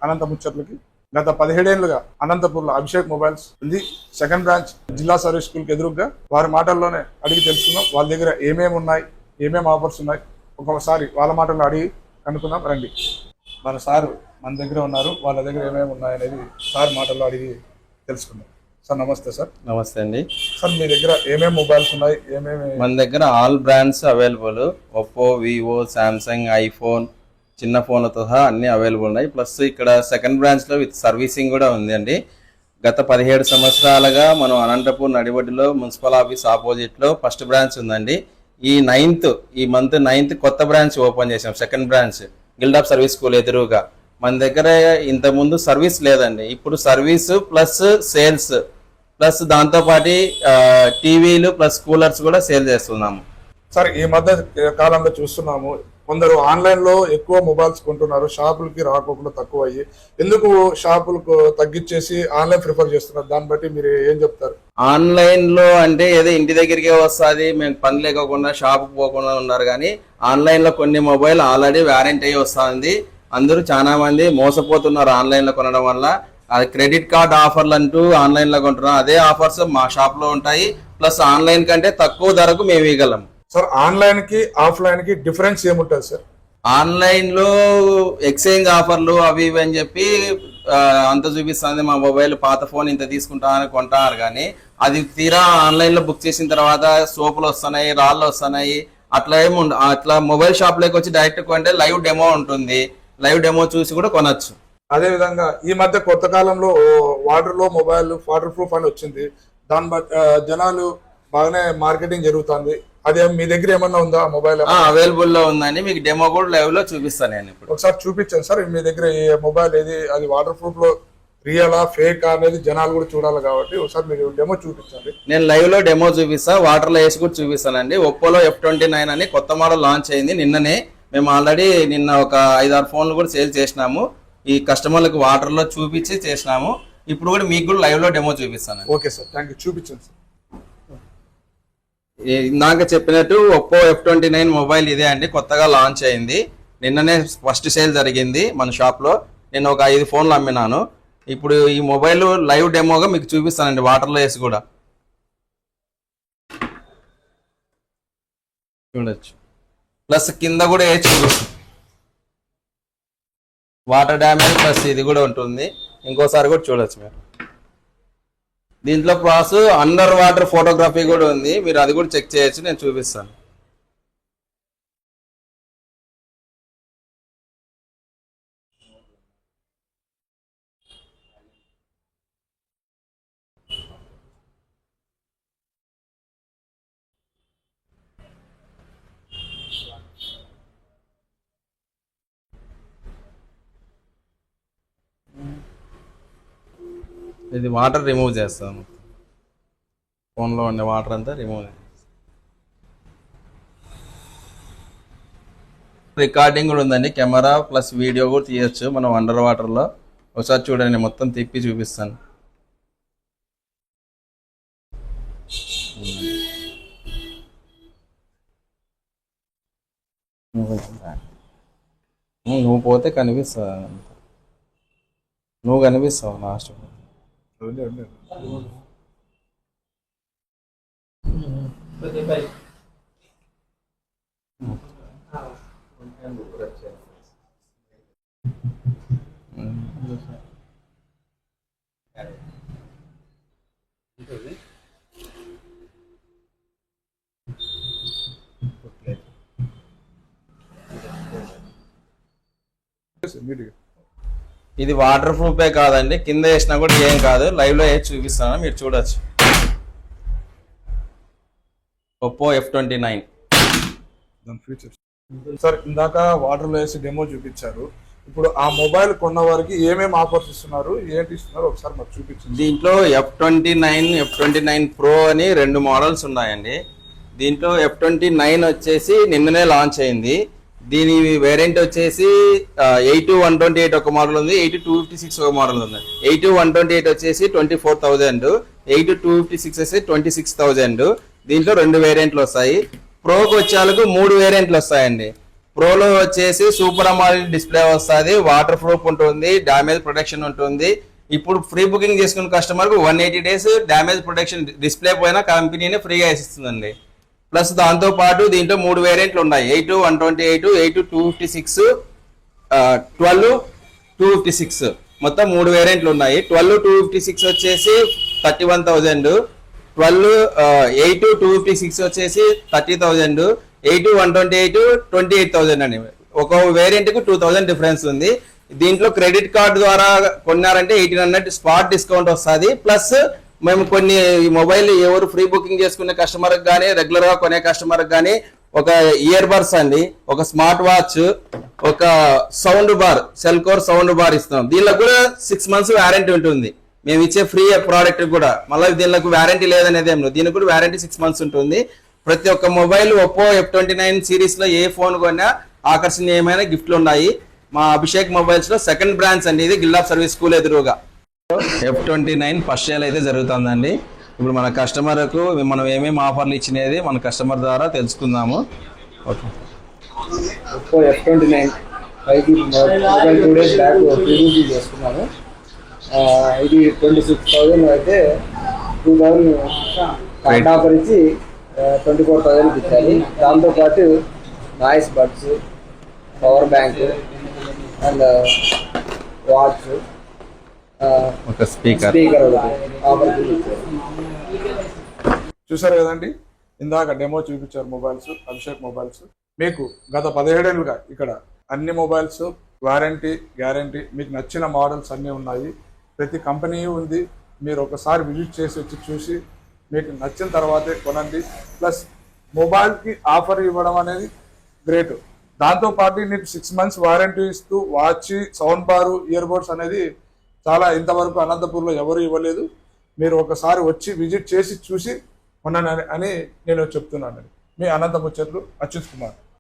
అనంత ముచ్చట్లకి. గత 17 ఏళ్లుగా అనంతపూర్లో అభిషేక్ మొబైల్స్ ఉంది. సెకండ్ బ్రాంచ్ జిల్లా సర్వీస్ స్కూల్కి ఎదురుగా. వారి మాటల్లోనే అడిగి తెలుసుకుందాం వాళ్ళ దగ్గర ఏమేమి ఉన్నాయి, ఏమేమి ఆఫర్స్ ఉన్నాయి. ఒక్కొక్కసారి వాళ్ళ మాటల్లో అడిగి కనుక్కుందాం రండి. మన సార్ మన దగ్గర ఉన్నారు, వాళ్ళ దగ్గర ఏమేమి ఉన్నాయనేది సార్ మాటల్లో అడిగి తెలుసుకుందాం. సార్ నమస్తే. సార్ నమస్తే అండి. సార్ మీ దగ్గర ఏమేమి మొబైల్స్ ఉన్నాయి, ఏమేమి? మన దగ్గర all brands available. Oppo, Vivo, Samsung, iPhone, చిన్న ఫోన్లతో సహా అన్ని అవైలబుల్ ఉన్నాయి. ప్లస్ ఇక్కడ సెకండ్ బ్రాంచ్లో విత్ సర్వీసింగ్ కూడా ఉంది అండి. గత 17 సంవత్సరాలుగా మనం అనంతపూర్ నడిబొడ్డులో మున్సిపల్ ఆఫీస్ ఆపోజిట్లో ఫస్ట్ బ్రాంచ్ ఉందండి. ఈ మంత్ 9th కొత్త బ్రాంచ్ ఓపెన్ చేసాం. Second branch guild of service school ఎదురుగా. మన దగ్గర ఇంతకుముందు సర్వీస్ లేదండి, ఇప్పుడు సర్వీస్ ప్లస్ సేల్స్ ప్లస్ దాంతోపాటు టీవీలు ప్లస్ కూలర్స్ కూడా సేల్ చేస్తున్నాము. సార్ ఈ మధ్య కాలంలో చూస్తున్నాము కొందరు ఆన్లైన్ లో ఎక్కువ మొబైల్స్ కొంటున్నారు, షాపులకి రాకోకుండా తక్కువ అయ్యి. ఎందుకు షాపులకు తగ్గించేసి ఆన్లైన్ ప్రిఫర్ చేస్తున్నారు? దాన్ని బట్టి మీరు ఏం చెప్తారు? ఆన్లైన్ లో అంటే ఏదో ఇంటి దగ్గరికే వస్తుంది, మేము పని లేకోకుండా షాప్ పోకుండా ఉన్నారు. కానీ ఆన్లైన్ లో కొన్ని మొబైల్ ఆల్రెడీ వారంటీ అయ్యి వస్తుంది. అందరూ చాలా మంది మోసపోతున్నారు ఆన్లైన్ లో కొనడం వల్ల. అది క్రెడిట్ కార్డ్ ఆఫర్లు అంటూ ఆన్లైన్ లో కొంటున్నాం. అదే ఆఫర్స్ మా షాప్ లో ఉంటాయి. ప్లస్ ఆన్లైన్ కంటే తక్కువ ధరకు మేము ఇవ్వగలం. సార్ ఆన్లైన్ కి ఆఫ్లైన్ కి డిఫరెన్స్ ఏముంటుంది సార్? ఆన్లైన్ లో ఎక్స్చేంజ్ ఆఫర్లు అవి ఇవి అని చెప్పి అంత చూపిస్తుంది. మా మొబైల్ పాత ఫోన్ ఇంత తీసుకుంటామని కొంటారు. కానీ అది తీరా ఆన్లైన్ లో బుక్ చేసిన తర్వాత సోపులు వస్తున్నాయి, రాళ్ళు వస్తున్నాయి. అట్లా మొబైల్ షాప్ లోకి వచ్చి డైరెక్ట్ కొంటే లైవ్ డెమో ఉంటుంది. లైవ్ డెమో చూసి కూడా కొనొచ్చు. అదే విధంగా ఈ మధ్య కొత్త కాలంలో వాటర్ లో మొబైల్ వాటర్ ప్రూఫ్ అని వచ్చింది. దాని బట్టి జనాలు బాగానే మార్కెటింగ్ జరుగుతుంది. అదే మీ దగ్గర ఏమన్నా ఉందా మొబైల్? అవైలబుల్ లో ఉందండి. మీకు డెమో కూడా లైవ్ లో చూపిస్తాను నేను ఇప్పుడు. ఒకసారి చూపించండి సార్. మీ దగ్గర ఏ మొబైల్ ఏది, అది వాటర్ ప్రూఫ్ లో రియలా ఫేక్ అనేది జనాలు కూడా చూడాలి కాబట్టి ఒకసారి మీరు డెమో చూపించండి. నేను లైవ్ లో డెమో చూపిస్తా, వాటర్ లో వేసి కూడా చూపిస్తానండి. ఒప్పోలో F29 అని కొత్త మోడల్ లాంచ్ అయింది నిన్ననే. మేము ఆల్రెడీ నిన్న ఒక 5-6 ఫోన్లు కూడా సేల్ చేసినాము. ఈ కస్టమర్లకు వాటర్ లో చూపించి చేసినాము. ఇప్పుడు కూడా మీకు కూడా లైవ్ లో డెమో చూపిస్తాను. Okay sir, thank you. చూపించండి సార్. ఇందాక చెప్పినట్టు ఒప్పో F29 మొబైల్ ఇదే అండి, కొత్తగా లాంచ్ అయింది. నిన్ననే ఫస్ట్ సేల్ జరిగింది మన షాప్ లో. నేను ఒక 5 ఫోన్లు అమ్మినాను. ఇప్పుడు ఈ మొబైల్ లైవ్ డెమోగా మీకు చూపిస్తానండి, వాటర్ లో వేసి కూడా చూడొచ్చు. ప్లస్ కింద కూడా వేసి చూపిస్తాను. వాటర్ డ్యామేజ్ ప్లస్ ఇది కూడా ఉంటుంది. ఇంకోసారి కూడా చూడొచ్చు మీరు. దీంట్లో ప్లస్ అండర్ వాటర్ ఫోటోగ్రఫీ కూడా ఉంది, మీరు అది కూడా చెక్ చేయొచ్చు. నేను చూపిస్తాను. ఇది వాటర్ రిమూవ్ చేస్తాము. ఫోన్లో ఉండే వాటర్ అంతా రిమూవ్ చేస్తాం. రికార్డింగ్ కూడా ఉందండి, కెమెరా ప్లస్ వీడియో కూడా తీయచ్చు మనం అండర్ వాటర్లో. ఒకసారి చూడండి, మొత్తం తిప్పి చూపిస్తాను. నువ్వు పోతే కనిపిస్తుంది, నువ్వు కనిపిస్తావు లాస్ట్. ఇది వాటర్ ప్రూఫే కాదండి, కింద వేసినా కూడా ఏం కాదు. లైవ్ లో వేసి చూపిస్తాను, మీరు చూడొచ్చు. Oppo F29 sir. ఇందాక వాటర్ లో వేసి డెమో చూపించారు. ఇప్పుడు ఆ మొబైల్ కొన్న వారికి ఏమేమి ఆఫర్స్ ఇస్తున్నారు, ఏంటి ఇస్తున్నారు ఒకసారి మాకు చూపించండి. దీంట్లో F29 Pro అని 2 మోడల్స్ ఉన్నాయండి. దీంట్లో F29 వచ్చేసి నిన్ననే లాంచ్ అయింది. దీని వేరియంట్ వచ్చేసి 82,128 ఒక మోడల్ ఉంది, 8256 ఒక మోడల్ ఉంది. 82,128 వచ్చేసి 24,000, 8256 వచ్చేసి 26,000. దీంట్లో 2 వేరియంట్లు వస్తాయి. ప్రోకి వచ్చేందుకు 3 వేరియంట్లు వస్తాయండి. ప్రోలో వచ్చేసి సూపర్ అమోలెడ్ డిస్ప్లే వస్తుంది, వాటర్ ప్రూఫ్ ఉంటుంది, డ్యామేజ్ ప్రొటెక్షన్ ఉంటుంది. ఇప్పుడు ఫ్రీ బుకింగ్ చేసుకున్న కస్టమర్ కు 180 days డ్యామేజ్ ప్రొటెక్షన్ డిస్ప్లే పోయినా కంపెనీనే ఫ్రీగా ఇస్తుందండి. ప్లస్ దాంతో పాటు దీంట్లో 3 వేరియంట్లు ఉన్నాయి, 8 128, 8 256, 12 256, మొత్తం 3 వేరియంట్లు ఉన్నాయి. 12 256 వచ్చేసి 31,000, 12 8 256 వచ్చేసి 30,000, 8 128 28,000 అండి. ఒక వేరియంట్ కు 2,000 డిఫరెన్స్ ఉంది. దీంట్లో క్రెడిట్ కార్డు ద్వారా కొన్నారంటే 1,800 స్పాట్ డిస్కౌంట్ వస్తుంది. ప్లస్ మేము కొన్ని మొబైల్ ఎవరు ఫ్రీ బుకింగ్ చేసుకునే కస్టమర్ కానీ రెగ్యులర్ గా కొనే కస్టమర్ కానీ ఒక ఇయర్ బడ్స్ అండి, ఒక స్మార్ట్ వాచ్, ఒక సౌండ్ బార్, సెల్కోర్ సౌండ్ బార్ ఇస్తాం. దీనిలో కూడా 6 months వారంటీ ఉంటుంది. మేము ఇచ్చే ఫ్రీ ప్రోడక్ట్ కూడా మళ్ళీ దీనికి వారంటీ లేదనేది ఏం లేదు, దీనికి కూడా వారంటీ 6 months ఉంటుంది. ప్రతి ఒక్క మొబైల్ ఒప్పో F29 సిరీస్ లో ఏ ఫోన్ కొన్నా ఆకర్షణీయమైన గిఫ్ట్లు ఉన్నాయి. మా అభిషేక్ మొబైల్స్ లో సెకండ్ బ్రాంచ్ అండి, ఇది గిల్లాబ్ సర్వీస్ స్కూల్ ఎదురుగా F29 ఫస్ట్ సేల్ అయితే జరుగుతుందండి. ఇప్పుడు మన కస్టమర్కు మనం ఏమేమి ఆఫర్లు ఇచ్చినది మన కస్టమర్ ద్వారా తెలుసుకుందాము. Okay, Oppo F29 5G mobile 2 days back ప్రీబుకింగ్ చేసుకున్నాను. ఇది 26,000 అయితే 2,000 కార్డ్ ఆఫర్ ఇచ్చి 24,000 ఇచ్చారు. దాంతోపాటు noise buds, power bank and watch, ఒక స్పీకర్ ఆఫర్ ఇచ్చారు. చూసారు కదండి, ఇందాక డెమో చూపించారు మొబైల్స్, అభిషేక్ మొబైల్స్. మీకు గత 17 ఏళ్ళుగా ఇక్కడ అన్ని మొబైల్స్ వారంటీ గ్యారంటీ మీకు నచ్చిన మోడల్స్ అన్నీ ఉన్నాయి. ప్రతి కంపెనీ ఉంది. మీరు ఒకసారి విజిట్ చేసి వచ్చి చూసి మీకు నచ్చిన తర్వాతే కొనండి. ప్లస్ మొబైల్కి ఆఫర్ ఇవ్వడం అనేది గ్రేట్. దాంతోపాటు నీకు 6 months వారంటీ ఇస్తూ వాచ్, సౌండ్ బారు, ఇయర్ బడ్స్ అనేది చాలా ఇంతవరకు అనంతపూర్లో ఎవరు ఇవ్వలేదు. మీరు ఒకసారి వచ్చి విజిట్ చేసి చూసి కొనని అని నేను చెప్తున్నాను. మీ అనంత ముచ్చట్లు అచ్యుత్ కుమార్.